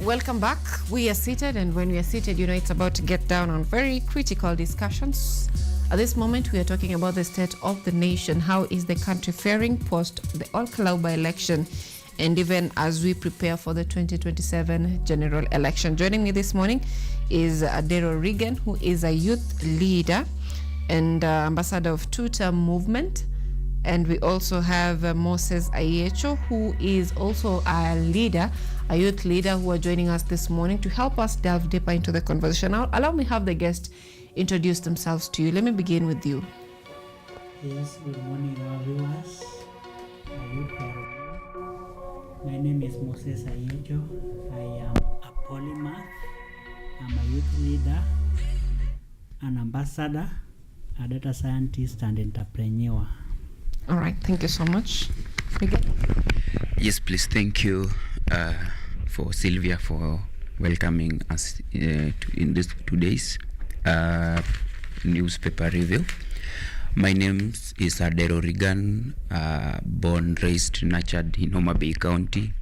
Welcome back. We are seated, and when we are seated, it's about to get down on very critical discussions. At this moment, we are talking about the state of the nation. How is the country faring post the All-Kalau by-election, and even as we prepare for the 2027 general election? Joining me this morning is Adero Regan, who is a youth leader and ambassador of Two-Term Movement. And we also have Moses Ayiecho, who is also a leader, a youth leader, who are joining us this morning to help us delve deeper into the conversation. Now, allow me to have the guests introduce themselves to you. Let me begin with you. Yes, good morning, our viewers. My name is Moses Ayiecho. I am a polymath. I'm a youth leader, an ambassador, a data scientist, and entrepreneur. All right, thank you so much. Yes, please. Thank you for Sylvia for welcoming us in this today's newspaper review. My name is Adero Regan, born, raised, nurtured in Homa Bay County,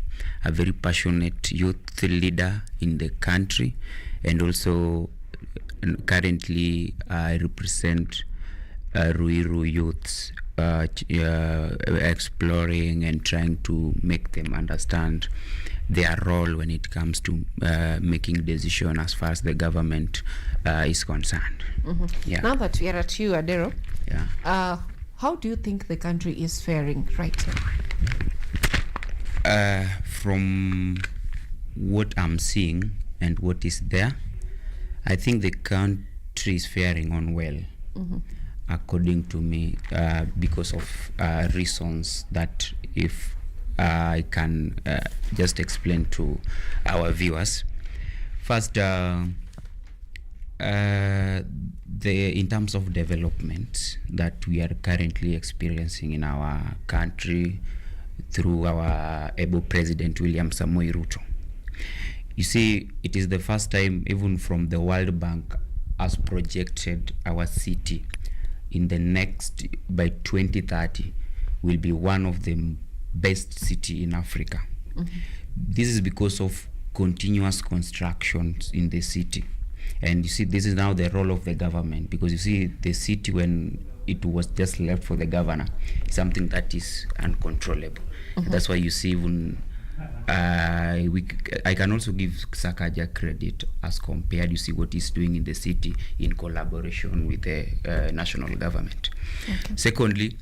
a very passionate youth leader in the country, and also currently I represent Ruiru youths, exploring and trying to make them understand their role when it comes to making decisions as far as the government is concerned. Mm-hmm. Yeah. Now that we are at you, Adero, how do you think the country is faring right now? From what I'm seeing and what is there, I think the country is faring on well. Mm-hmm. According to me, because of reasons that if I can just explain to our viewers. First, in terms of development that we are currently experiencing in our country through our able President William Samoei Ruto. You see, it is the first time, even from the World Bank, has projected our city in the next, by 2030, will be one of the best city in Africa. Mm-hmm. This is because of continuous constructions in the city. And you see, this is now the role of the government, because you see, the city, when it was just left for the governor, is something that is uncontrollable. Mm-hmm. That's why you see even I can also give Sakaja credit as compared, you see what he's doing in the city in collaboration with the national government. Okay. Secondly,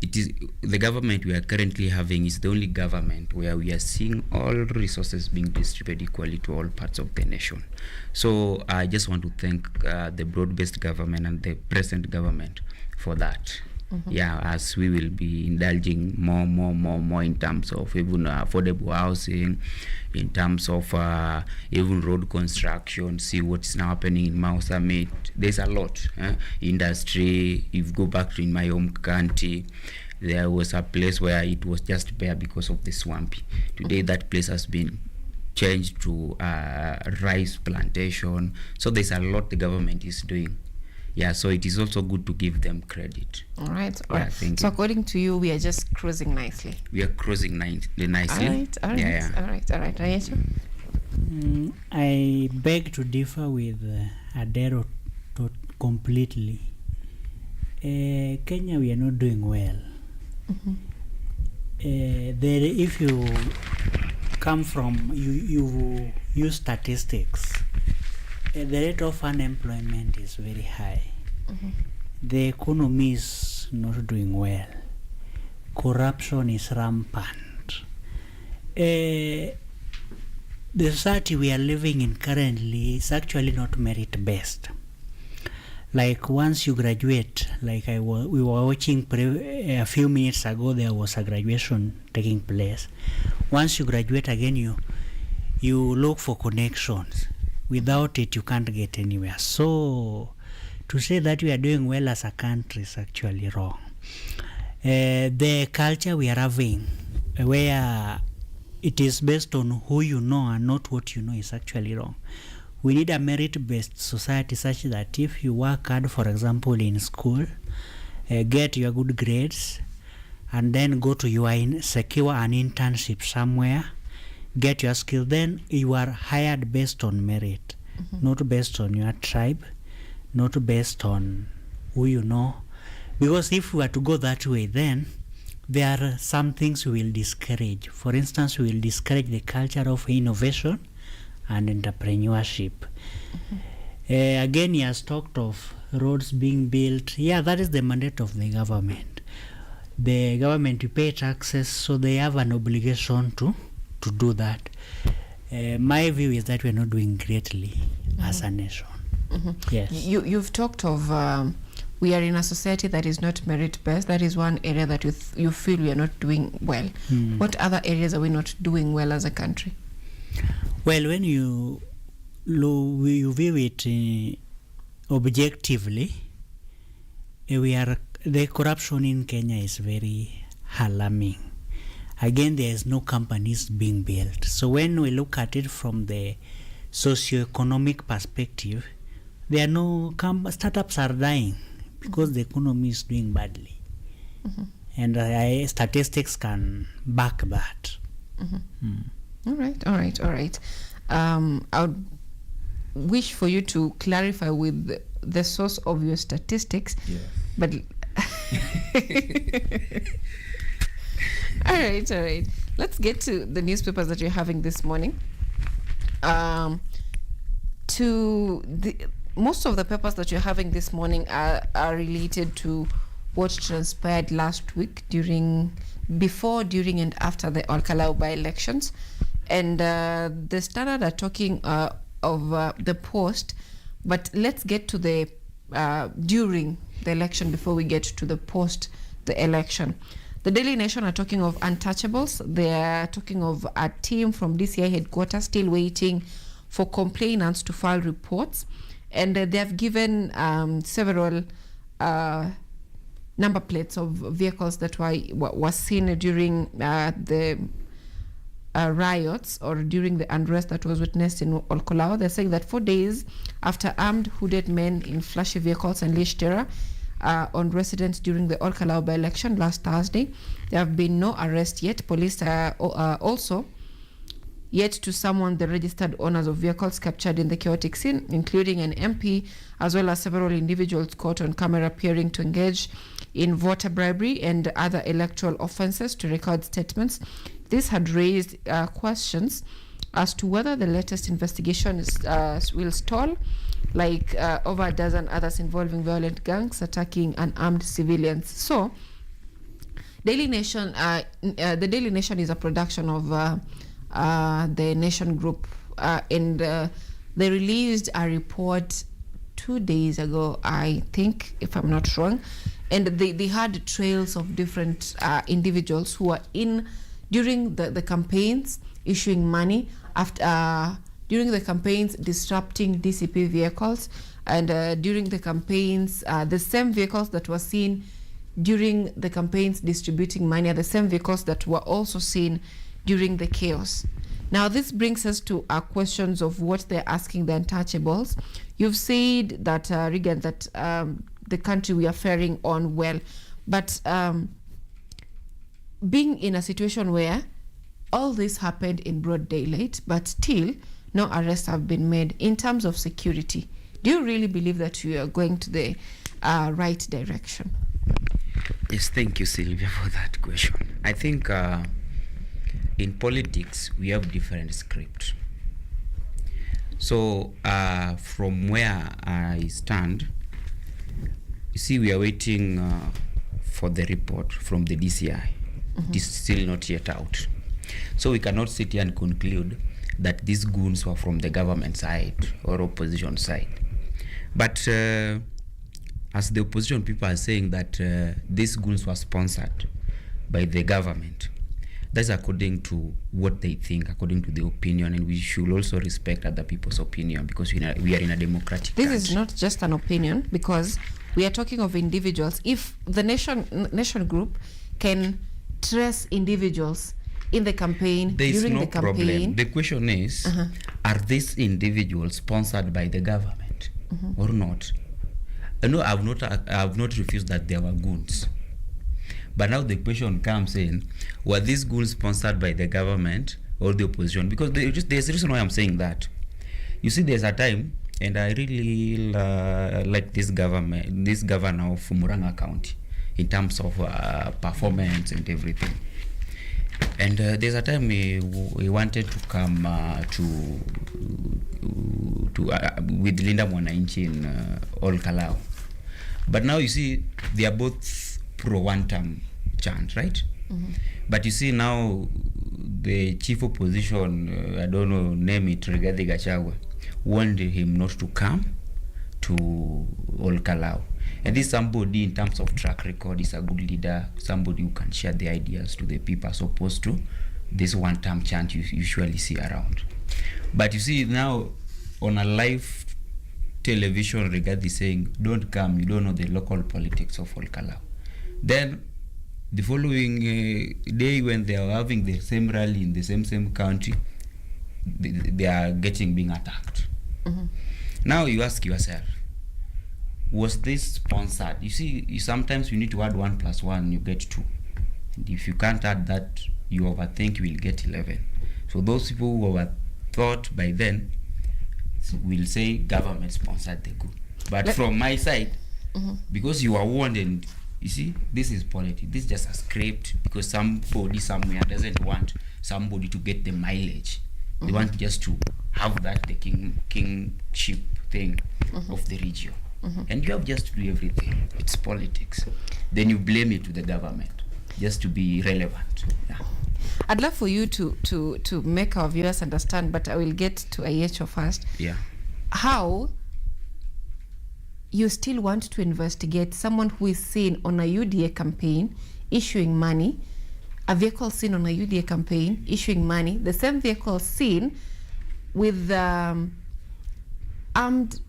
it is the government we are currently having is the only government where we are seeing all resources being distributed equally to all parts of the nation. So I just want to thank the broad-based government and the present government for that. Mm-hmm. Yeah, as we will be indulging more in terms of even affordable housing, in terms of even road construction. See what's now happening in Mau Summit. There's a lot. Industry. If you go back to in my home county, there was a place where it was just bare because of the swampy. Today, that place has been changed to rice plantation. So there's a lot the government is doing. Yeah, so it is also good to give them credit. All right. So according to you, we are just cruising nicely. We are cruising nicely. All right. Ayiecho? I beg to differ with Adero completely. Kenya, we are not doing well. Mm-hmm. If you come from, you use statistics, the rate of unemployment is very high. Mm-hmm. The economy is not doing well. Corruption is rampant. The society we are living in currently is actually not merit-based. Like once you graduate, like we were watching a few minutes ago, there was a graduation taking place. Once you graduate again, you look for connections. Without it, you can't get anywhere. So, to say that we are doing well as a country is actually wrong. The culture we are having, where it is based on who you know and not what you know, is actually wrong. We need a merit-based society such that if you work hard, for example, in school, get your good grades, and then go to secure an internship somewhere, get your skill, then you are hired based on merit, not based on your tribe, not based on who you know. Because if we were to go that way, then there are some things we will discourage. For instance, we will discourage the culture of innovation and entrepreneurship. Again, he has talked of roads being built. Yeah, that is the mandate of the government. The government to pay taxes, so they have an obligation to do that. My view is that we're not doing greatly as a nation. Yes. You've talked of we are in a society that is not merit-based. That is one area that you feel we are not doing well. What other areas are we not doing well as a country? Well, when you view it objectively, the corruption in Kenya is very alarming. Again, there is no companies being built. So when we look at it from the socio-economic perspective, there are no startups are dying because the economy is doing badly. And statistics can back that. All right. I would wish for you to clarify with the source of your statistics. Yeah. But all right. Let's get to the newspapers that you're having this morning. Most of the papers that you're having this morning are related to what transpired last week before, during, and after the Olkalau by-elections. And the Standard are talking of the post, but let's get to the during the election before we get to the post the election. The Daily Nation are talking of untouchables. They are talking of a team from DCI headquarters still waiting for complainants to file reports, and they have given several number plates of vehicles that were seen during the riots or during the unrest that was witnessed in Olkalau. They're saying that 4 days after armed hooded men in flashy vehicles unleashed terror on residents during the Olkalau by-election last Thursday, there have been no arrests yet. Police are also yet to summon the registered owners of vehicles captured in the chaotic scene, including an MP, as well as several individuals caught on camera appearing to engage in voter bribery and other electoral offences to record statements. This had raised questions as to whether the latest investigation will stall, like over a dozen others involving violent gangs attacking unarmed civilians. So, the Daily Nation is a production of the Nation Group, and they released a report 2 days ago, I think, if I'm not wrong, and they had trails of different individuals who were in during the campaigns, issuing money, after during the campaigns disrupting DCP vehicles, and during the campaigns the same vehicles that were seen during the campaigns distributing money are the same vehicles that were also seen during the chaos. Now this brings us to our questions of what they're asking the untouchables. You've said that, Regan, that the country we are faring on well, but being in a situation where all this happened in broad daylight, but still no arrests have been made in terms of security, do you really believe that we are going to the right direction? Yes, thank you, Sylvia, for that question. I think in politics, we have different scripts. So from where I stand, you see, we are waiting for the report from the DCI. It is still not yet out. So we cannot sit here and conclude that these goons were from the government side or opposition side. But as the opposition people are saying that these goons were sponsored by the government, that's according to what they think, according to the opinion, and we should also respect other people's opinion because we are in a democratic country. This is not just an opinion, because we are talking of individuals. If the nation group can trace individuals in the campaign, during the campaign. Problem. The question is, are these individuals sponsored by the government or not? No, I have not refused that there were goons. But now the question comes in, were these goons sponsored by the government all the opposition, because there's a reason why I'm saying that. You see, there's a time, and I really like this governor of Murang'a County in terms of performance and everything. And there's a time he wanted to come with Linda Mwananchi in Ol Kalou. But now you see, they are both pro one-term chant, right? Mm-hmm. But you see now, the chief opposition, I don't know, name it, Rigathi Gachagua, wanted him not to come to Ol Kalou. And this somebody, in terms of track record, is a good leader, somebody who can share the ideas to the people, as opposed to this one-term chant you usually see around. But you see now, on a live television, Rigathi saying, don't come, you don't know the local politics of Ol Kalou. Then, the following day, when they are having the same rally in the same county, they are being attacked. Mm-hmm. Now you ask yourself, was this sponsored? You see, sometimes you need to add 1 + 1, you get 2. And if you can't add that, you overthink, you will get 11. So those people who overthought by then will say government sponsored the coup. But from my side, mm-hmm. because you are warned, and you see, this is politics. This is just a script, because somebody somewhere doesn't want somebody to get the mileage. Mm-hmm. They want just to have that, the kingship thing, mm-hmm. of the region. Mm-hmm. And you have just to do everything. It's politics. Then you blame it to the government just to be relevant. Yeah. I'd love for you to make our viewers understand, but I will get to Ayiecho first. Yeah. How you still want to investigate someone who is seen on a UDA campaign issuing money, a vehicle seen on a UDA campaign issuing money, the same vehicle seen with armed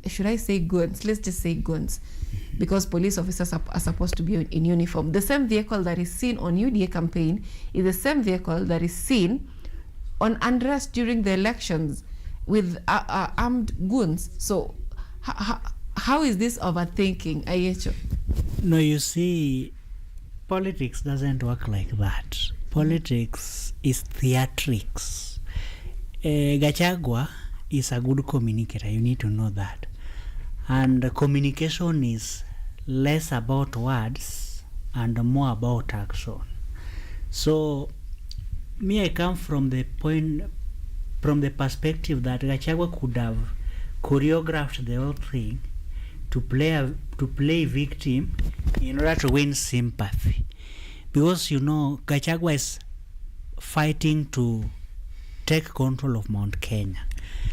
should I say guns? Let's just say guns, because police officers are supposed to be in uniform. The same vehicle that is seen on UDA campaign is the same vehicle that is seen on unrest during the elections with armed guns. So how is this overthinking, Ayiecho? No, you see, politics doesn't work like that. Politics is theatrics. Gachagua is a good communicator, you need to know that. And communication is less about words and more about action. So me, I come from the perspective that Gachagua could have choreographed the whole thing to play victim in order to win sympathy, because you know Gachagua is fighting to take control of Mount Kenya.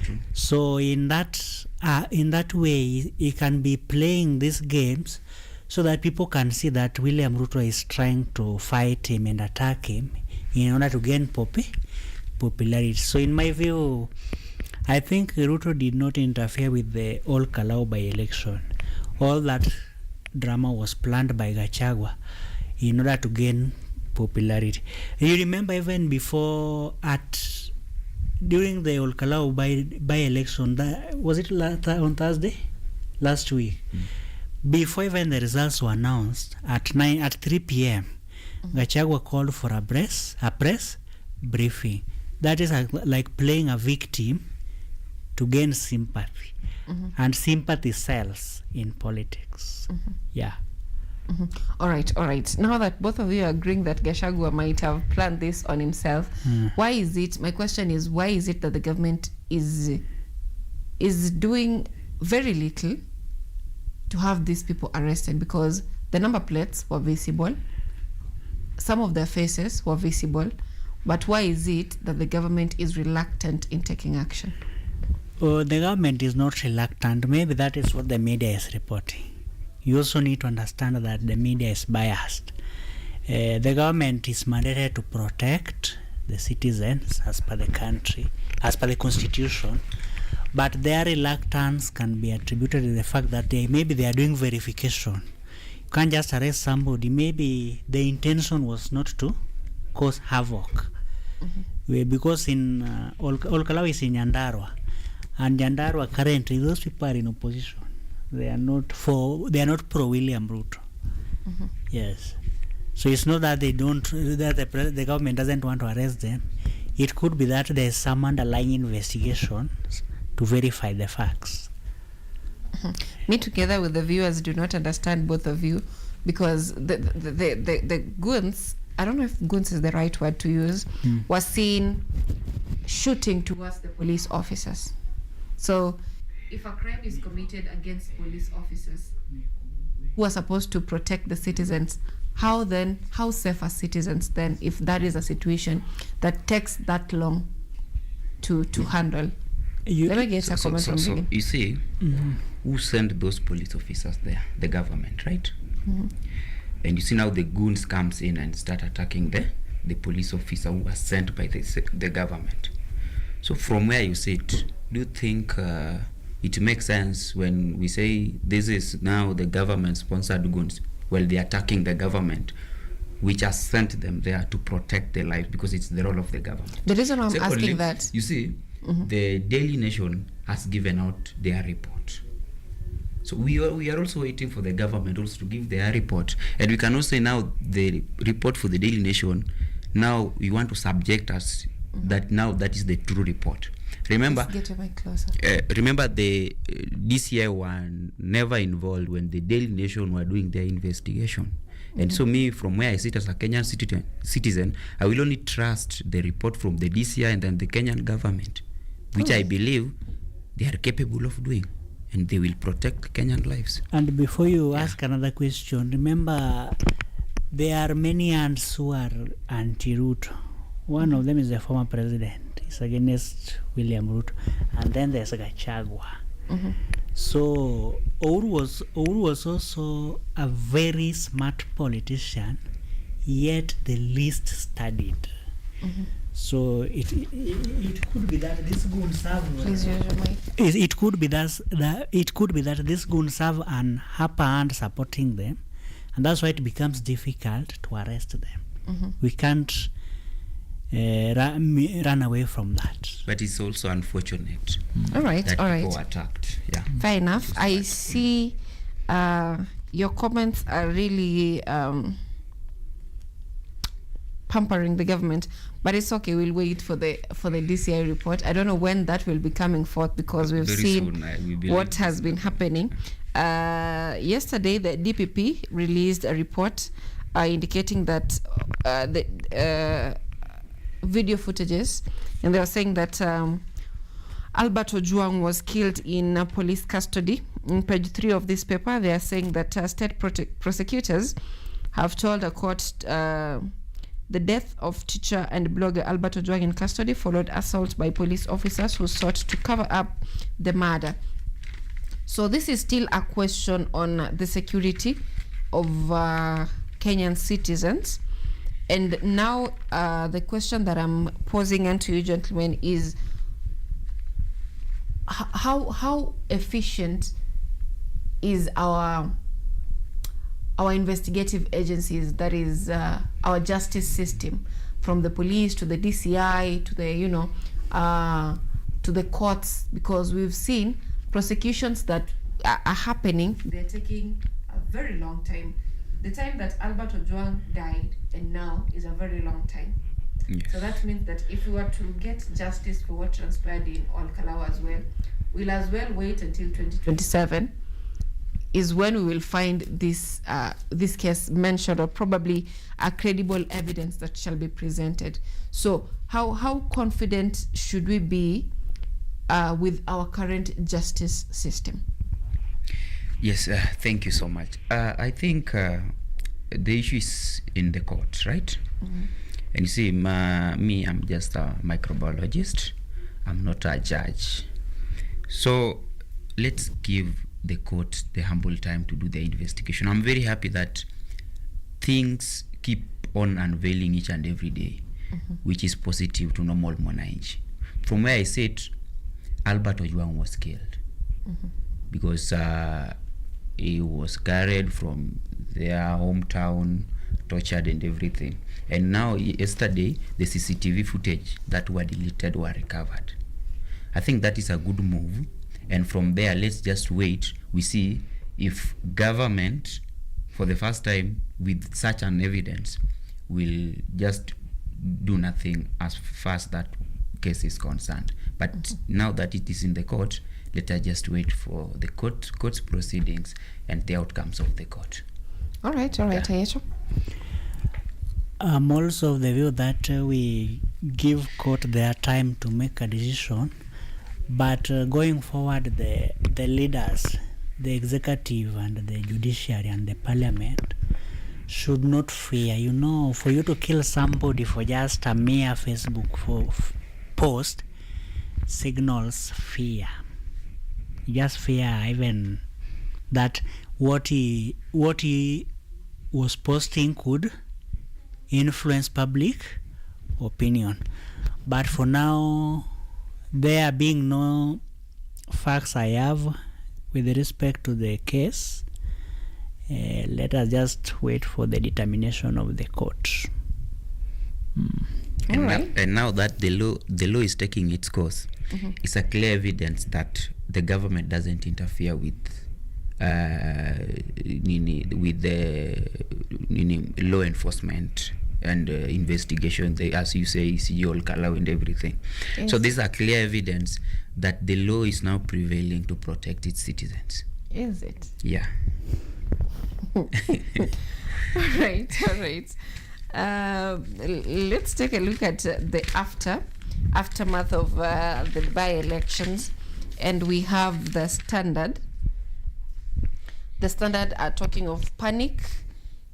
Mm-hmm. So in that way, he can be playing these games so that people can see that William Ruto is trying to fight him and attack him in order to gain popularity. So in my view, I think Ruto did not interfere with the Ol Kalou by-election. All that drama was planned by Gachagua in order to gain popularity. You remember even before, during the Ol Kalou by-election, was it on Thursday? Last week. Mm. Before even the results were announced, at 3 p.m., mm-hmm. Gachagua called for a press briefing. That is like playing a victim to gain sympathy. Mm-hmm. And sympathy sells in politics. Mm-hmm. Yeah. Mm-hmm. All right. Now that both of you are agreeing that Gachagua might have planned this on himself, why is it, my question is, why is it that the government is doing very little to have these people arrested? Because the number plates were visible, some of their faces were visible, but why is it that the government is reluctant in taking action? The government is not reluctant. Maybe that is what the media is reporting. You also need to understand that the media is biased. The government is mandated to protect the citizens as per the country, as per the constitution, but their reluctance can be attributed to the fact that maybe they are doing verification. You can't just arrest somebody. Maybe the intention was not to cause havoc. Mm-hmm. Because in Ol Kalou is in Nyandarua, and Nyandarua currently those people are in opposition. They are not pro William Ruto. Mm-hmm. Yes. So it's not that they don't, that the government doesn't want to arrest them. It could be that there's some underlying investigation to verify the facts. Me, together with the viewers, do not understand both of you, because the goons, I don't know if goons is the right word to use, was seen shooting towards the police officers. So if a crime is committed against police officers who are supposed to protect the citizens, how safe are citizens then if that is a situation that takes that long to handle? Let me get a comment from you. You see, who sent those police officers there? The government, right? And you see now the goons comes in and start attacking the police officer who was sent by the government. So from where you sit, do you think it makes sense when we say this is now the government-sponsored goons? Well, they're attacking the government, which has sent them there to protect their lives, because it's the role of the government. The reason I'm asking that, you see, the Daily Nation has given out their report. So we are also waiting for the government also to give their report. And we cannot say now the report for the Daily Nation, now we want to subject us that now that is the true report. Remember, get your mic closer. Remember the DCI were never involved when the Daily Nation were doing their investigation. And so me, from where I sit as a Kenyan citizen, I will only trust the report from the DCI and then the Kenyan government, which I believe they are capable of doing, and they will protect Kenyan lives. And before you ask another question, remember there are many ants who are anti-Ruto. One of them is the former president. He's against William Ruto. And then there's Gachagua. So Ouru was also a very smart politician, yet the least studied. So it could be that this goons have. Please use your mic. It could be that this goons have an upper hand supporting them, and that's why it becomes difficult to arrest them. We can't run away from that. But it's also unfortunate all right. that people were attacked. Yeah. Fair enough. I see your comments are really pampering the government, but it's okay. We'll wait for the DCI report. I don't know when that will be coming forth, because we've Very seen soon, what has been happening. Yesterday, the DPP released a report indicating that the video footages, and they were saying that Albert Ojwang was killed in police custody. In page 3 of this paper, they are saying that state prosecutors have told a court the death of teacher and blogger Albert Ojwang in custody followed assault by police officers who sought to cover up the murder. So this is still a question on the security of Kenyan citizens. And now the question that I'm posing unto you, gentlemen, is how efficient is our investigative agencies, that is our justice system, from the police to the DCI to the to the courts, because we've seen prosecutions that are happening, they're taking a very long time. The time that Albert Ojwang died and now is a very long time. Yes. So that means that if we were to get justice for what transpired in Olkalau as well, we'll as well wait until 2027 is when we will find this case mentioned, or probably a credible evidence that shall be presented. So how confident should we be with our current justice system? Yes, thank you so much. I think the issue is in the court, right? And you see, me, I'm just a microbiologist. I'm not a judge. So let's give the court the humble time to do the investigation. I'm very happy that things keep on unveiling each and every day, which is positive to normal mwananchi. From where I sit, Albert Ojwang was killed because he was carried from their hometown, tortured and everything. And now, yesterday, the CCTV footage that were deleted were recovered. I think that is a good move. And from there, let's just wait. We see if government for the first time with such an evidence will just do nothing as far as that case is concerned. But now that it is in the court, let us just wait for the court's proceedings and the outcomes of the court. All right, Ayiecho. I'm also of the view that we give court their time to make a decision, but going forward, the leaders, the executive and the judiciary and the parliament should not fear. You know, for you to kill somebody for just a mere Facebook post signals fear. Just fear even that what he was posting could influence public opinion. But for now, there being no facts I have with respect to the case, let us just wait for the determination of the court. And now that the law is taking its course, it's a clear evidence that the government doesn't interfere with the law enforcement and investigation, as you say, ECG, Kalau and everything. Yes. So these are clear evidence that the law is now prevailing to protect its citizens. Is it? Yeah. All right. Let's take a look at the aftermath of the by-elections, and we have the Standard. The Standard are talking of panic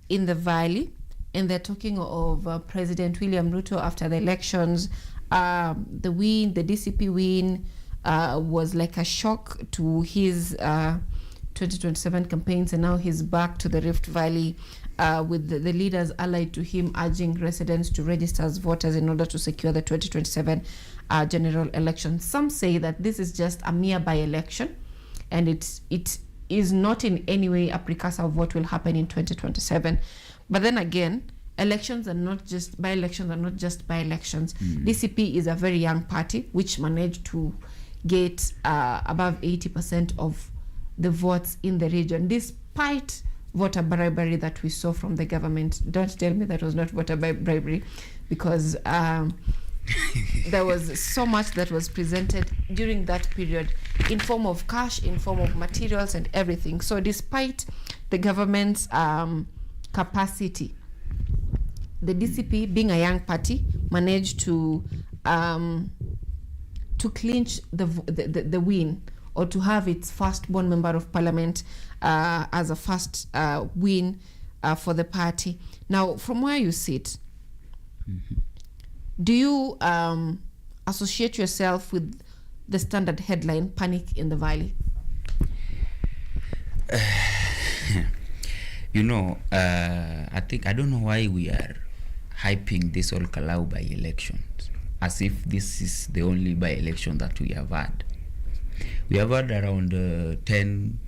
in the Valley, and they're talking of President William Ruto after the elections. The DCP win was like a shock to his 2027 campaigns, and now he's back to the Rift Valley with the leaders allied to him urging residents to register as voters in order to secure the 2027 general election. Some say that this is just a mere by-election, and it is not in any way a precursor of what will happen in 2027. But then again, by-elections are not just by-elections. DCP is a very young party which managed to get above 80% of the votes in the region, despite voter bribery that we saw from the government. Don't tell me that was not voter bribery, because there was so much that was presented during that period in form of cash, in form of materials and everything. So despite the government's capacity, the DCP, being a young party, managed to clinch the win, or to have its first-born member of parliament as a first win for the party. Now, from where you sit, do you associate yourself with the Standard headline, Panic in the Valley? I don't know why we are hyping this all Kalau by-elections as if this is the only by-election that we have had. We have had around 10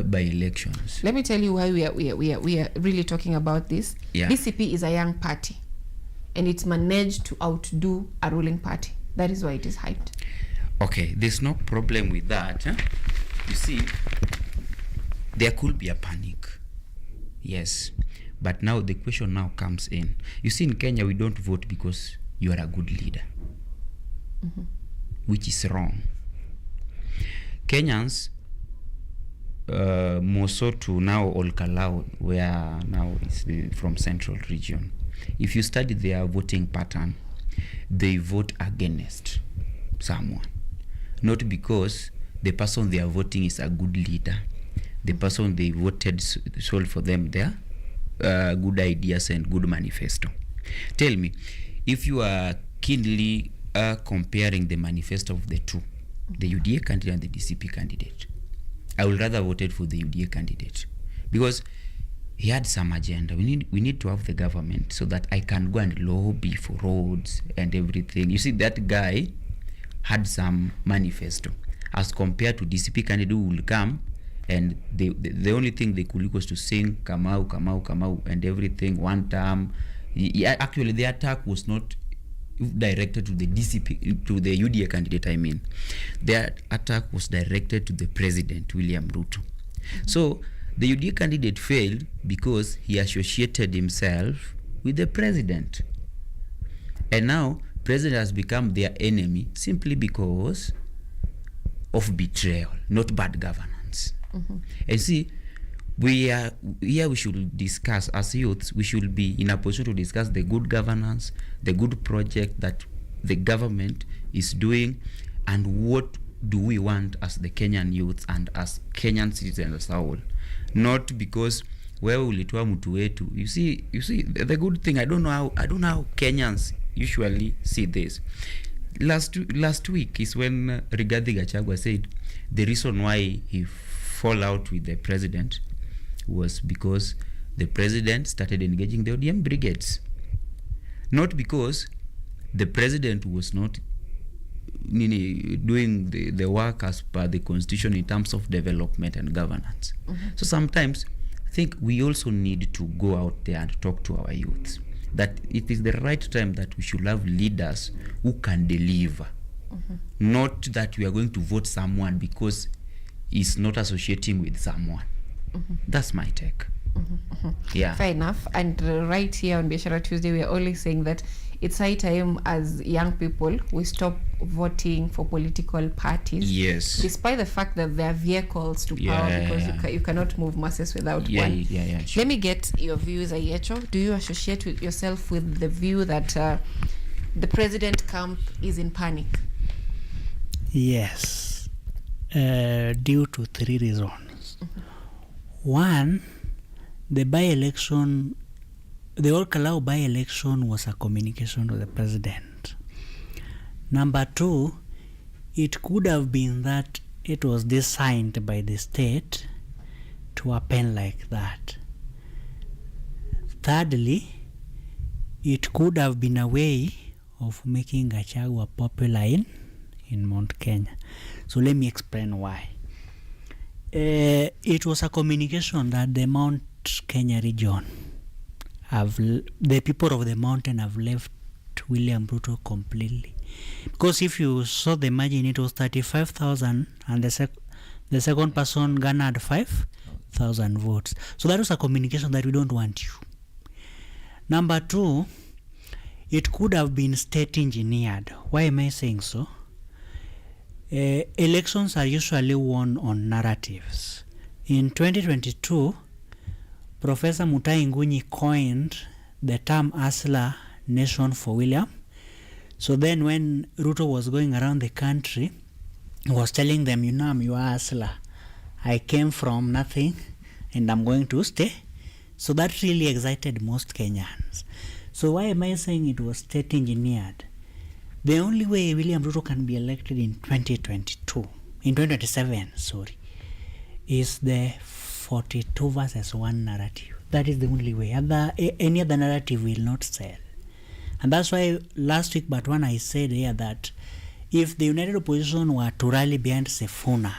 by-elections. Let me tell you why we are really talking about this. Yeah. DCP is a young party, and it's managed to outdo a ruling party. That is why it is hyped. Okay, there's no problem with that. Huh? You see, there could be a panic. Yes. But now the question now comes in. You see, in Kenya, we don't vote because you are a good leader, which is wrong. Kenyans, more so to now all Kalau, where now it's from central region. If you study their voting pattern, they vote against someone, not because the person they are voting is a good leader. The person they voted sold for them their good ideas and good manifesto. Tell me, if you are keenly comparing the manifesto of the two, the UDA candidate and the DCP candidate, I would rather voted for the UDA candidate, because he had some agenda. We need to have the government so that I can go and lobby for roads and everything. You see, that guy had some manifesto as compared to DCP candidate who will come and the only thing they could do was to sing Kamau, Kamau, Kamau and everything one time. Actually, the attack was not directed to the DCP, to the UDA candidate. I mean, their attack was directed to the president, William Ruto. So The UDA candidate failed because he associated himself with the president. And now, president has become their enemy simply because of betrayal, not bad governance. And see, we should discuss, as youths, we should be in a position to discuss the good governance, the good project that the government is doing, and what do we want as the Kenyan youths and as Kenyan citizens as a whole. Not because wewe ulitoa mtu wetu. You see the good thing, I don't know how Kenyans usually see this. Last week is when Rigathi Gachagua said the reason why he fall out with the president was because the president started engaging the ODM brigades. Not because the president was not doing the work as per the constitution in terms of development and governance. So sometimes I think we also need to go out there and talk to our youths that it is the right time that we should have leaders who can deliver. Not that we are going to vote someone because he's not associating with someone. That's my take. Yeah. Fair enough. And right here on Biashara Tuesday, we are always saying that it's high time as young people we stop voting for political parties. Yes. Despite the fact that there are vehicles to power, because you cannot move masses without one. Sure. Let me get your views, Ayiecho. Do you associate with yourself with the view that the president camp is in panic? Yes. Due to 3 reasons. One, the by-election, the Olkalau by-election was a communication to the president. Number 2, it could have been that it was designed by the state to happen like that. Thirdly, it could have been a way of making Gachagua popular in Mount Kenya. So let me explain why. It was a communication that the Mount Kenya region the people of the mountain have left William Ruto completely. Because if you saw the margin, it was 35,000 and the second person garnered 5,000 votes. So that was a communication that we don't want you. Number 2, it could have been state engineered. Why am I saying so? Elections are usually won on narratives. In 2022, Professor Mutai Ngunyi coined the term Hustler Nation for William. So then when Ruto was going around the country, he was telling them, I'm your hustler. I came from nothing and I'm going to stay. So that really excited most Kenyans. So why am I saying it was state engineered? The only way William Ruto can be elected in 2027, is the 42 versus 1 narrative. That is the only way. Any other narrative will not sell. And that's why last week, but when I said here that if the United Opposition were to rally behind Sifuna,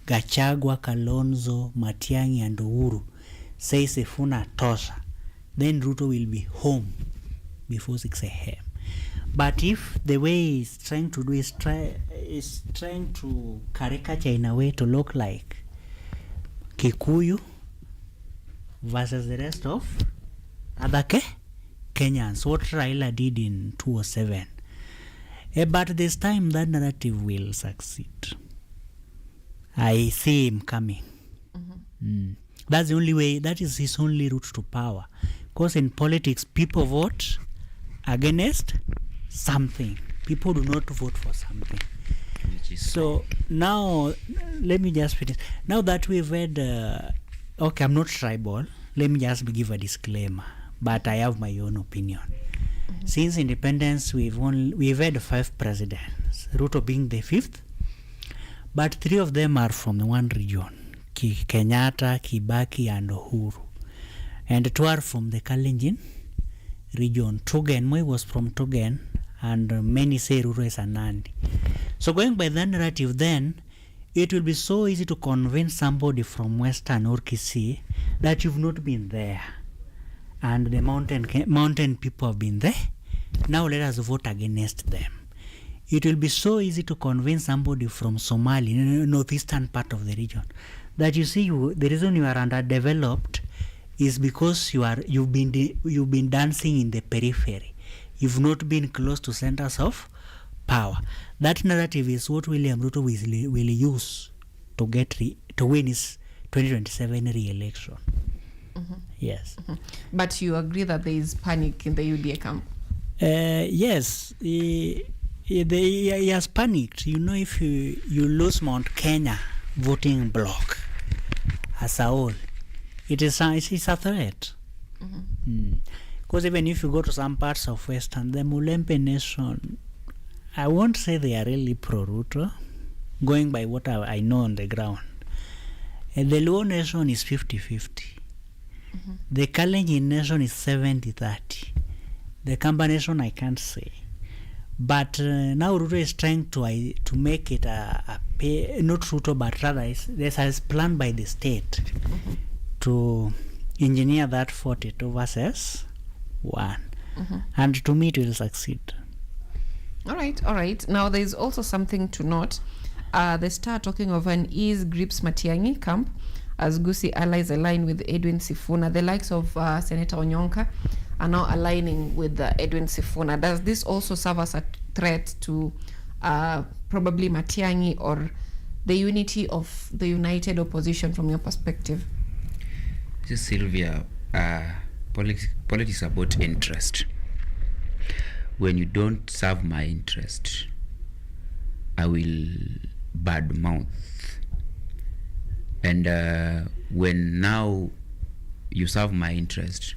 Gachagua, Kalonzo, Matiang'i and Uhuru say Sifuna tosha, then Ruto will be home before 6 a.m. But if the way he's trying to do is trying to caricature in a way to look like Kikuyu versus the rest of other Kenyans, what Raila did in 2007. But this time that narrative will succeed. I see him coming. That's the only way, that is his only route to power. Because in politics, people vote against something. People do not vote for something. So now, let me just finish. Now that we've had, okay, I'm not tribal. Let me just give a disclaimer. But I have my own opinion. Since independence, we've had 5 presidents. Ruto being the 5th. But 3 of them are from one region. Kenyatta, Kibaki and Uhuru. And 2 are from the Kalenjin region. Tugen, Moi was from Tugen. And many say Ruto is a Nandi. So going by that narrative then, it will be so easy to convince somebody from Western or Kisii that you've not been there. And the mountain people have been there. Now let us vote against them. It will be so easy to convince somebody from Somali, northeastern part of the region, that you see the reason you are underdeveloped is because you've been dancing in the periphery. You've not been close to centers of power. That narrative is what William Ruto will use to win his 2027 re-election. Yes. But you agree that there is panic in the UDA camp? Yes. He has panicked. You know, if you lose Mount Kenya voting bloc as a whole, it's a threat. Because even if you go to some parts of Western, the Mulembe Nation, I won't say they are really pro-Ruto, going by what I know on the ground. And the Luo Nation is 50-50. The Kalenjin Nation is 70-30. The Kamba Nation, I can't say. But now Ruto is trying to make it not Ruto, but rather this is planned by the state to engineer that 42 versus 1. And to me it will succeed. All right. Now there is also something to note. The Star talking of an ease grips Matiang'i camp as Gusii allies align with Edwin Sifuna. The likes of Senator Onyonka are now aligning with Edwin Sifuna. Does this also serve as a threat to probably Matiang'i or the unity of the united opposition from your perspective? This is Sylvia. Politics about interest. When you don't serve my interest, I will badmouth. And when now you serve my interest,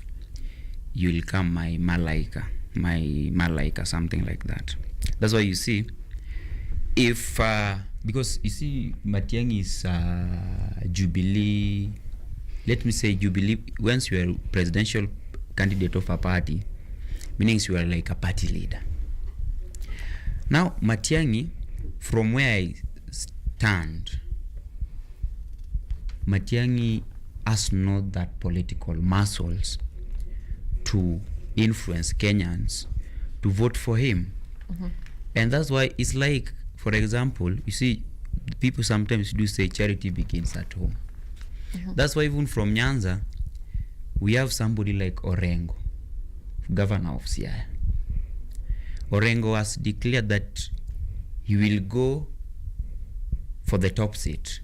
you will come my malaika, something like that. That's why you see, if because you see, Matiang'i is Jubilee. Let me say Jubilee. Once you are a presidential candidate of a party, meaning you are like a party leader. Now Matiang'i, from where I stand, Matiang'i has not that political muscles to influence Kenyans to vote for him. And that's why it's like, for example, you see, people sometimes do say charity begins at home. That's why even from Nyanza, we have somebody like Orengo, governor of Siaya. Orengo has declared that he will go for the top seat.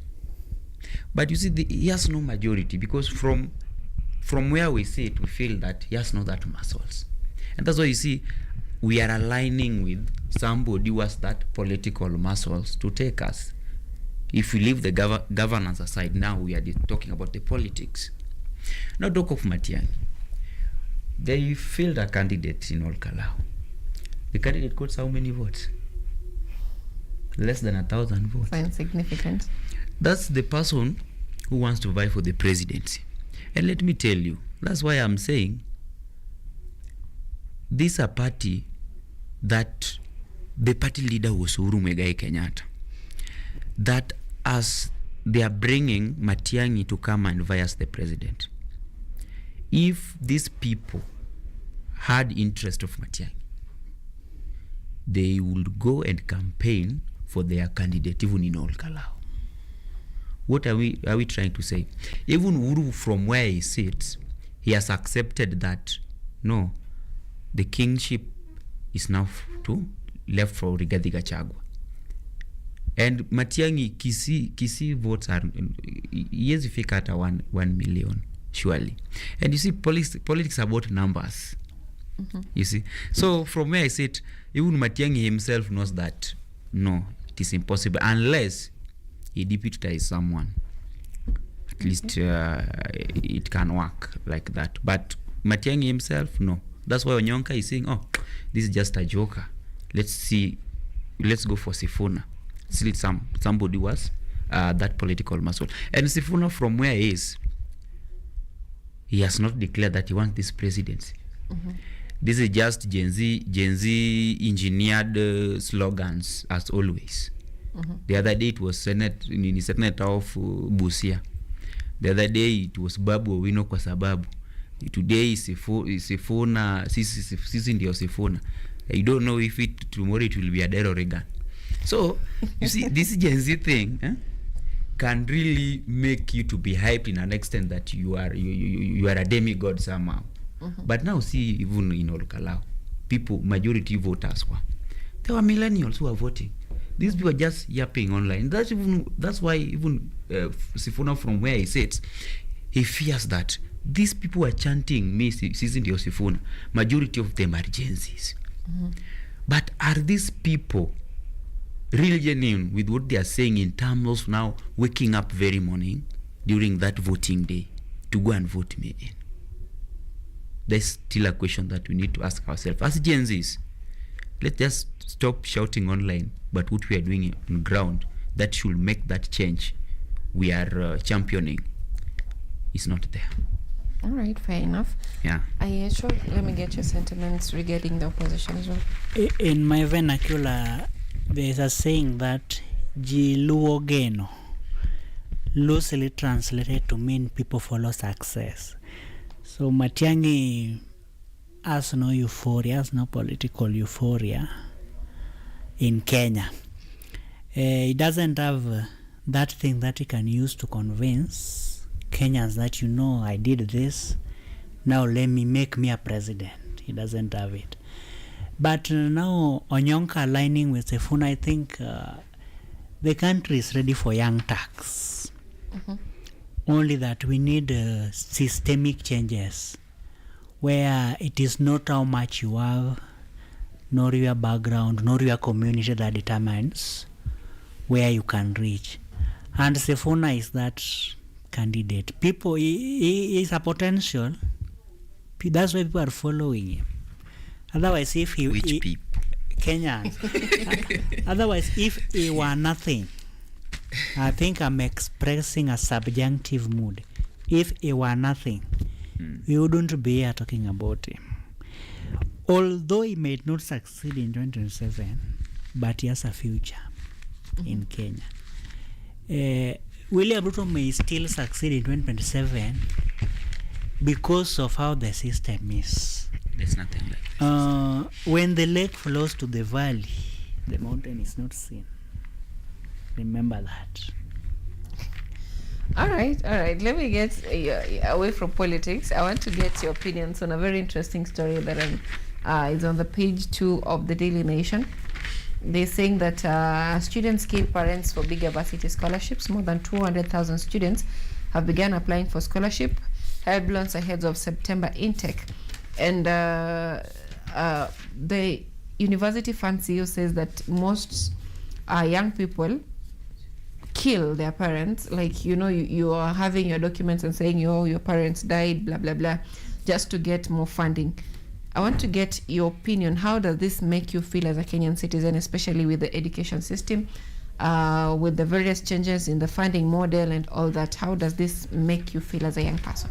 But you see, he has no majority, because from where we sit, we feel that he has not that muscles. And that's why you see, we are aligning with somebody who has that political muscles to take us. If we leave the governance aside, now we are talking about the politics. Now talk of Matiang'i. They filled a candidate in Olkalau. The candidate got how many votes? Less than 1,000 votes. So insignificant. That's the person who wants to vie for the presidency. And let me tell you, that's why I'm saying this is a party that the party leader was Uhuru Muigai Kenyatta. That as they are bringing Matiang'i to come and vie as the president, if these people had interest of Matiang'i, they would go and campaign for their candidate even in Olkalau. What are we trying to say? Even Uhuru, from where he sits, he has accepted that no, the kingship is now left for Rigathi Gachagua. And Matiang'i, Kisii votes are yes, if you cut 1 million, surely. And you see, politics about numbers. You see, so from where I sit, even Matiang'i himself knows that no, it is impossible unless he deputize someone. At least it can work like that. But Matiang'i himself, no. That's why Onyonka is saying, oh, this is just a joker. Let's go for Sifuna. Still somebody was that political muscle. And Sifuna, from where he is, he has not declared that he wants this presidency. This is just Gen Z engineered slogans as always. The other day it was Senator of Busia. The other day it was Babu Owino kwa sababu. Today is Sifuna, sisi ndio Sifuna. I don't know if tomorrow it will be Adele Reagan. So you see, this Gen Z thing can really make you to be hyped in an extent that you are a demigod somehow. But now see, even in Olkalau, people, majority voters there were millennials who are voting. These people are just yapping online. That's why even Sifuna, from where he sits, he fears that these people are chanting me season your Sifuna. Majority of them are Gen Zs. But are these people really genuine with what they are saying in terms of now waking up very morning during that voting day to go and vote me in? There's still a question that we need to ask ourselves as Gen Zs. Let's just stop shouting online, but what we are doing on ground that should make that change we are championing is not there. All right, fair enough. Yeah. Ayiecho, let me get your sentiments regarding the opposition as well. In my vernacular, there's a saying that Jiluo Geno, loosely translated to mean people follow success. So Matiang'i has no euphoria, has no political euphoria in Kenya. He doesn't have that thing that he can use to convince Kenyans that, I did this, now make me a president. He doesn't have it. But now Onyonka aligning with Sifuna, I think the country is ready for young tax. Only that we need systemic changes where it is not how much you have, nor your background, nor your community that determines where you can reach. And Sifuna is that candidate. People, he is a potential. That's why people are following him. Otherwise, if he... Which people? Kenyans. Otherwise, if he were nothing, I think I'm expressing a subjunctive mood. If he were nothing, we wouldn't be here talking about him. Although he may not succeed in 2027, but he has a future in Kenya. William Ruto may still succeed in 2027 because of how the system is. There's nothing like this. When the lake flows to the valley, the mountain is not seen. Remember that. All right. Let me get away from politics. I want to get your opinions on a very interesting story that is on the page 2 of the Daily Nation. They're saying that students give parents for bigger varsity scholarships. More than 200,000 students have begun applying for scholarship, help ahead of September intake. And the University Fund CEO says that most young people kill their parents. Like, you are having your documents and saying your parents died, blah, blah, blah, just to get more funding. I want to get your opinion. How does this make you feel as a Kenyan citizen, especially with the education system, with the various changes in the funding model and all that? How does this make you feel as a young person?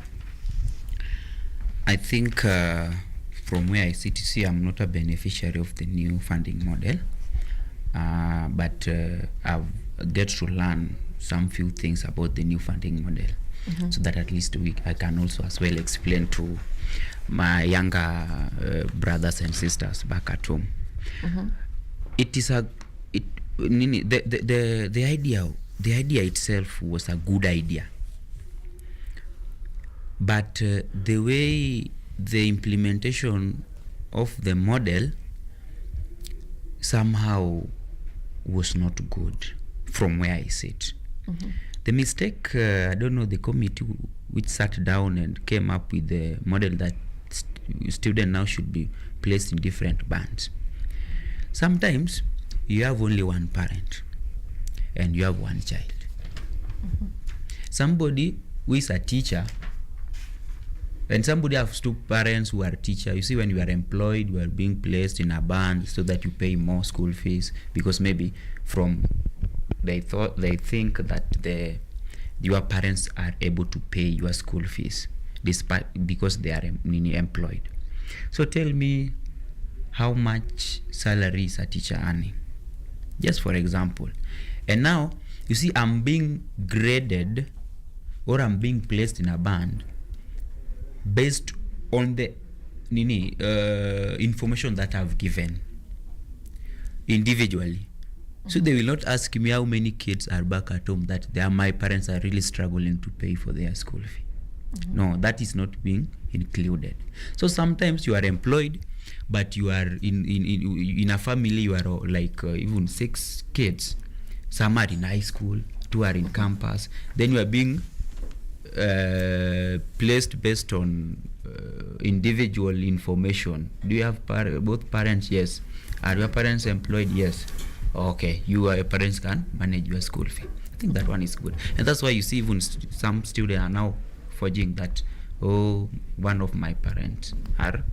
I think from where I sit, I'm not a beneficiary of the new funding model, but I've get to learn some few things about the new funding model, so that at least I can also as well explain to my younger brothers and sisters back at home. It is the idea itself was a good idea, but the way the implementation of the model somehow was not good from where I sit. The mistake, I don't know, the committee which sat down and came up with the model that students now should be placed in different bands. Sometimes you have only one parent and you have one child. Somebody who is a teacher and somebody has two parents who are teachers. You see, when you are employed, you are being placed in a band so that you pay more school fees, because maybe they think that your parents are able to pay your school fees because they are employed. So tell me, how much salary is a teacher earning? Just for example. And now you see, I'm being graded or I'm being placed in a band based on the information that I've given individually. So they will not ask me how many kids are back at home that my parents are really struggling to pay for their school fee. No, that is not being included. So sometimes you are employed, but you are in a family, you are like even 6 kids. Some are in high school, 2 are in campus. Then you are being placed based on individual information. Do you have both parents? Yes. Are your parents employed? Yes. Okay, your parents can manage your school fee. I think that one is good. And that's why you see even some students are now forging that, one of my parents are,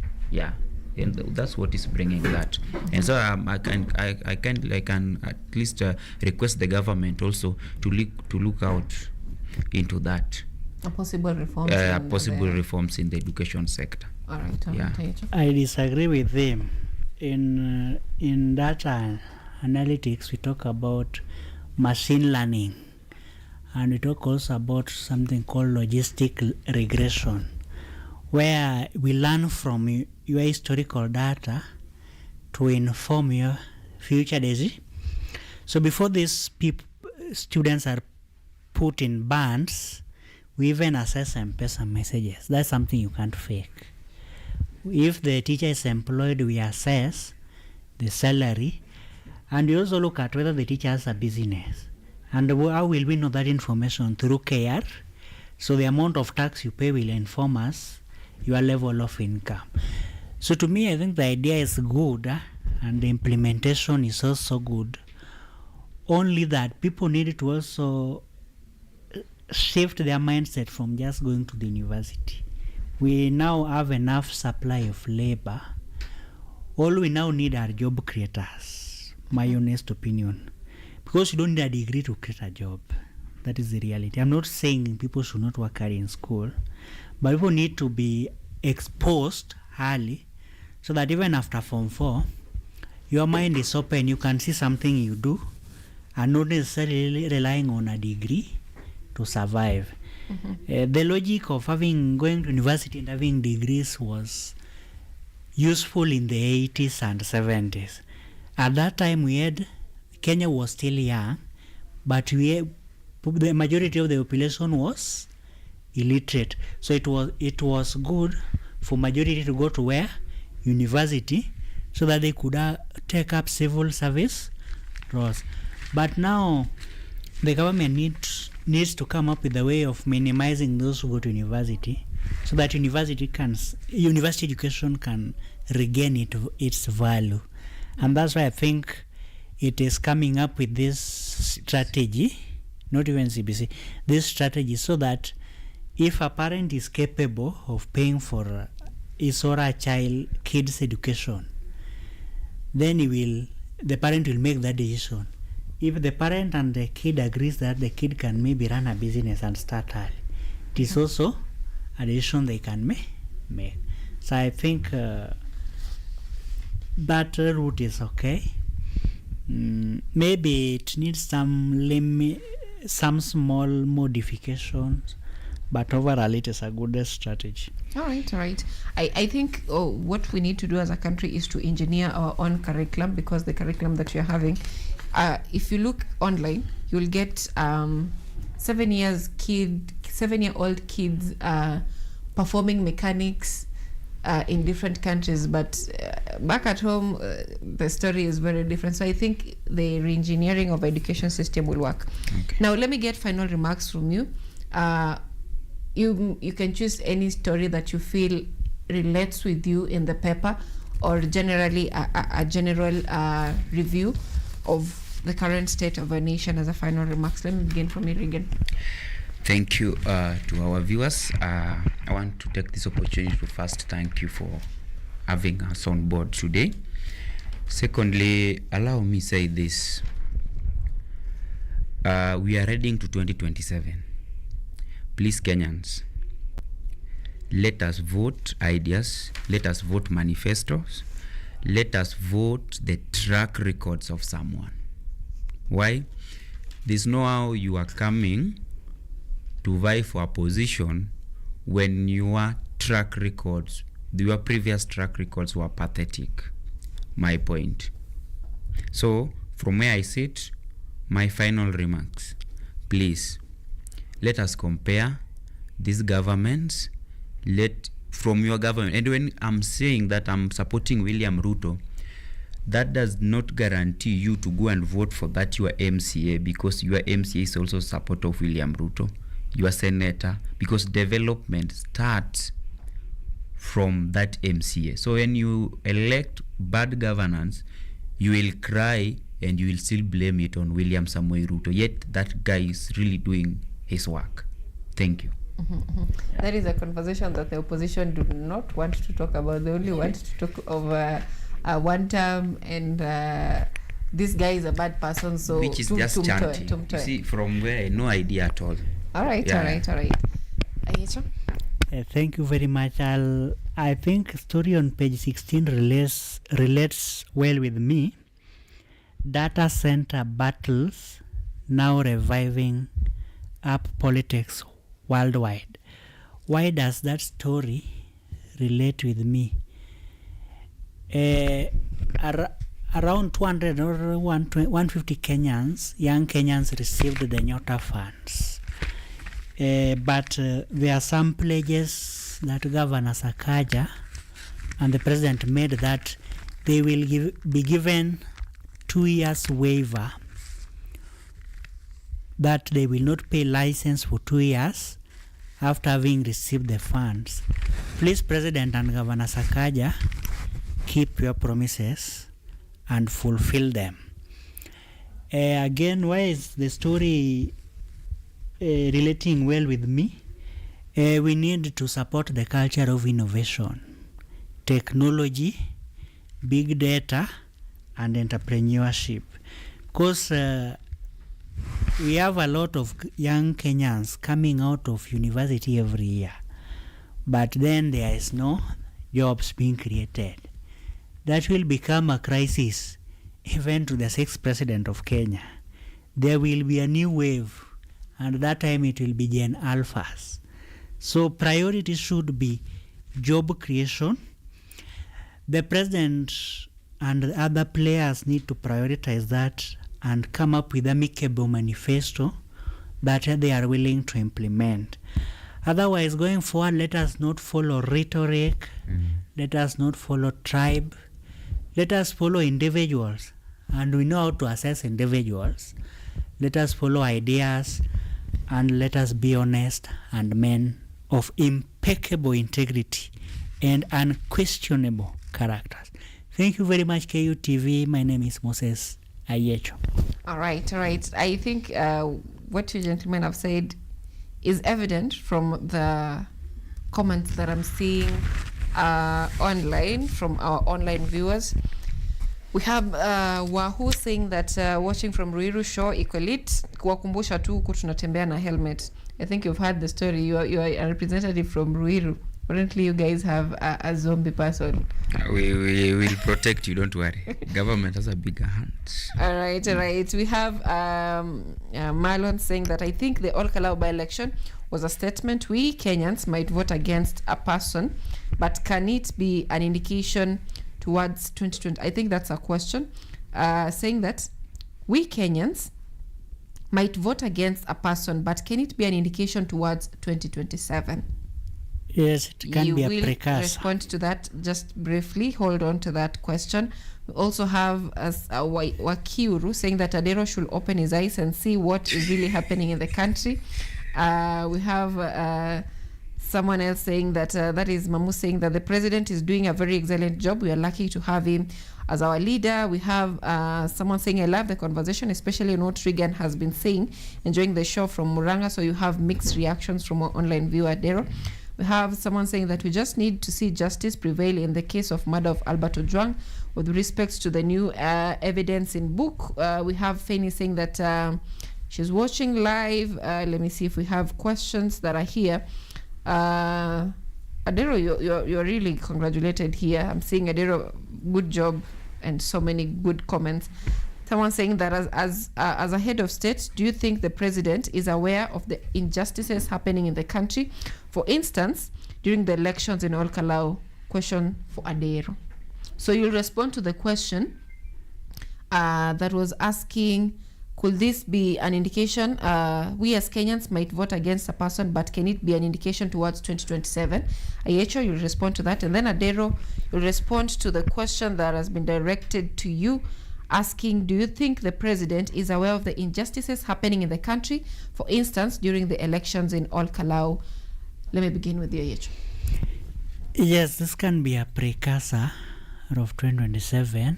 and that's what is bringing that. And so I can at least request the government also to look out into that. Possible reforms. Reforms in the education sector. All right. I disagree with them. In data analytics, we talk about machine learning, and we talk also about something called logistic regression, where we learn from your historical data to inform your future decision. So before these students are put in bands, we even assess M-Pesa messages. That's something you can't fake. If the teacher is employed, we assess the salary, and we also look at whether the teacher has a business. And how will we know that information? Through KR. So the amount of tax you pay will inform us your level of income. So to me, I think the idea is good, and the implementation is also good. Only that people need to also shift their mindset from just going to the university. We now have enough supply of labor. All we now need are job creators, my honest opinion. Because you don't need a degree to create a job. That is the reality. I'm not saying people should not work hard in school, but people need to be exposed early so that even after Form 4, your mind is open, you can see something you do, and not necessarily relying on a degree to survive. The logic of going to university and having degrees was useful in the 80s and 70s. At that time, Kenya was still young, but the majority of the population was illiterate. So it was good for majority to go to where? University, so that they could take up civil service roles. But now the government needs to come up with a way of minimizing those who go to university, so that university education can regain its value. And that's why I think it is coming up with this strategy, not even CBC, this strategy, so that if a parent is capable of paying for his or her kid's education, then the parent will make that decision. If the parent and the kid agrees that the kid can maybe run a business and start early, it is also a decision they can make. So I think that route is okay. Maybe it needs some small modifications, but overall it is a good strategy. All right. I think what we need to do as a country is to engineer our own curriculum, because the curriculum that you're having, if you look online, you'll get 7-year-old kids performing mechanics in different countries, but back at home the story is very different. So I think the re-engineering of education system will work. Okay. Now let me get final remarks from you. You can choose any story that you feel relates with you in the paper, or generally a general review of the current state of our nation as a final remarks. Let me begin from you, Regan. Thank you to our viewers. I want to take this opportunity to first thank you for having us on board today. Secondly, allow me say this. We are heading to 2027. Please, Kenyans, let us vote ideas, let us vote manifestos, let us vote the track records of someone. Why? There's no how you are coming to vie for a position when your previous track records were pathetic. My point. So from where I sit, my final remarks. Please, let us compare these governments. From your government, and when I'm saying that I'm supporting William Ruto, that does not guarantee you to go and vote for that your MCA, because your MCA is also support of William Ruto, your senator, because development starts from that MCA. So when you elect bad governance, you will cry and you will still blame it on William Samoei Ruto, yet that guy is really doing his work. Thank you. That is a conversation that the opposition do not want to talk about. They only want to talk of one term, and this guy is a bad person, so which is just chanting. You see, from where no idea at all. All right. Ayiecho? Thank you very much. I think story on page 16 relates well with me. Data center battles now reviving up politics worldwide. Why does that story relate with me? Around 200 or 150 Kenyans, young Kenyans, received the Nyota funds. But there are some pledges that Governor Sakaja and the President made that they will be given 2 years waiver, that they will not pay license for 2 years after having received the funds. Please, President and Governor Sakaja, keep your promises and fulfill them. Again, why is the story relating well with me? We need to support the culture of innovation, technology, big data, and entrepreneurship. Because we have a lot of young Kenyans coming out of university every year, but then there is no jobs being created. That will become a crisis even to the 6th president of Kenya. There will be a new wave, and that time it will be Gen Alphas. So priority should be job creation. The president and other players need to prioritize that and come up with a amicable manifesto that they are willing to implement. Otherwise, going forward, let us not follow rhetoric, let us not follow tribe, let us follow individuals, and we know how to assess individuals. Let us follow ideas, and let us be honest and men of impeccable integrity and unquestionable characters. Thank you very much, KUTV. My name is Moses Ayiecho. All right. I think what you gentlemen have said is evident from the comments that I'm seeing online from our online viewers. We have Wahoo saying that watching from Ruiru Shore Equalit, kuwakumbusha tu huku tunatembea na helmet. I think you've heard the story. You are a representative from Ruiru. Apparently you guys have a zombie person. We will protect you, don't worry. Government has a bigger hand. All right. We have Marlon saying that I think the Olkalau by-election was a statement. We Kenyans might vote against a person, but can it be an indication towards 2020? I think that's a question. Saying that we Kenyans might vote against a person, but can it be an indication towards 2027? Yes, it can be a precursor. You will respond to that just briefly. Hold on to that question. We also have Wakiuru saying that Adero should open his eyes and see what is really happening in the country. We have someone else saying that, that is Mamu saying that the president is doing a very excellent job. We are lucky to have him as our leader. We have someone saying, I love the conversation, especially on what Regan has been saying, enjoying the show from Muranga. So you have mixed reactions from our online viewer, Adero. We have someone saying that we just need to see justice prevail in the case of murder of Albert Ojwang with respect to the new evidence in book. We have Fanny saying that she's watching live. Let me see if we have questions that are here. Adero, you're really congratulated here. I'm seeing Adero, good job, and so many good comments. Someone saying that as a head of state, do you think the president is aware of the injustices happening in the country? For instance, during the elections in Olkalau. Question for Adero. So you'll respond to the question that was asking, could this be an indication? We as Kenyans might vote against a person, but can it be an indication towards 2027? Ayiecho, you'll respond to that. And then Adero, you'll respond to the question that has been directed to you, asking, do you think the president is aware of the injustices happening in the country? For instance, during the elections in Ol Kalou. Let me begin with you, Ayiecho. Yes, this can be a precursor of 2027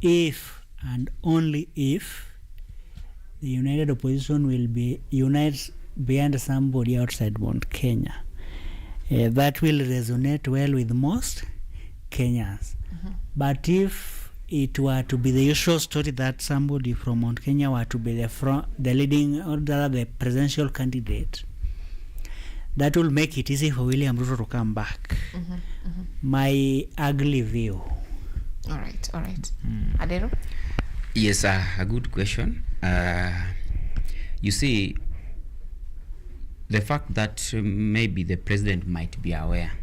if and only if the united opposition will be united behind somebody outside Mount Kenya. That will resonate well with most Kenyans. But if it were to be the usual story that somebody from Mount Kenya were to be the leading or the presidential candidate, that will make it easy for William Ruto to come back. My ugly view. All right. Adero? Yes, a good question. You see, the fact that maybe the president might be aware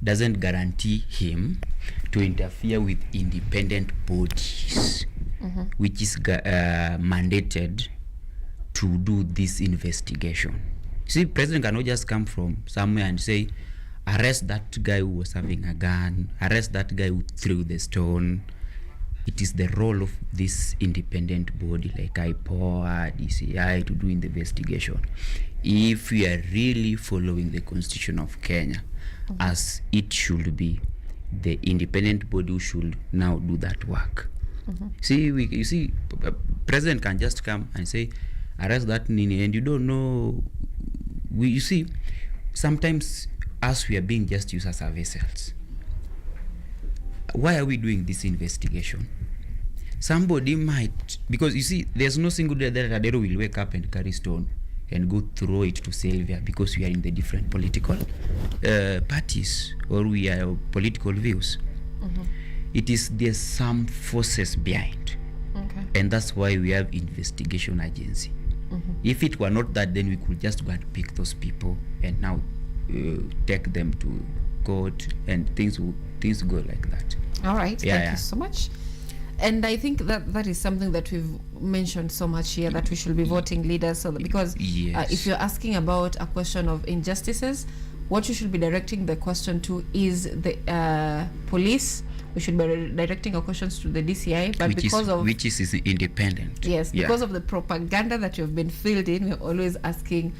doesn't guarantee him to interfere with independent bodies, which is mandated to do this investigation. See, president cannot just come from somewhere and say, arrest that guy who was having a gun, arrest that guy who threw the stone. It is the role of this independent body like IPOA, DCI to do the investigation. If we are really following the constitution of Kenya as it should be, the independent body should now do that work. You see, president can just come and say, arrest that nini, and you don't know. You see, sometimes us, we are being just used as our vessels. Why are we doing this investigation? Somebody might, because you see, there's no single day that Adero will wake up and carry stone and go throw it to Sylvia because we are in the different political parties or we are political views. It is there's some forces behind, and that's why we have investigation agency. If it were not that, then we could just go and pick those people and now take them to court and things go like that. All right. Thank you so much. And I think that is something that we've mentioned so much here, that we should be voting leaders. So that, because if you're asking about a question of injustices, what you should be directing the question to is the police. We should be directing our questions to the DCI, but which is independent. Yes, because of the propaganda that you've been filled in, we're always asking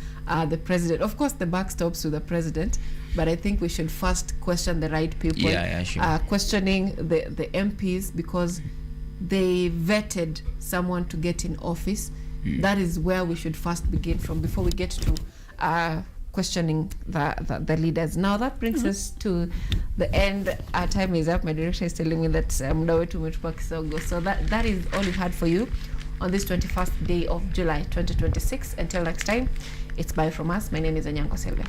the president. Of course, the buck stops with the president, but I think we should first question the right people. Sure. Questioning the MPs because they vetted someone to get in office. That is where we should first begin from before we get to questioning the leaders. Now that brings us to the end. Our time is up. My director is telling me that so that is all we had for you on this 21st day of July 2026. Until next time, it's bye from us. My name is Anyango Sylvia.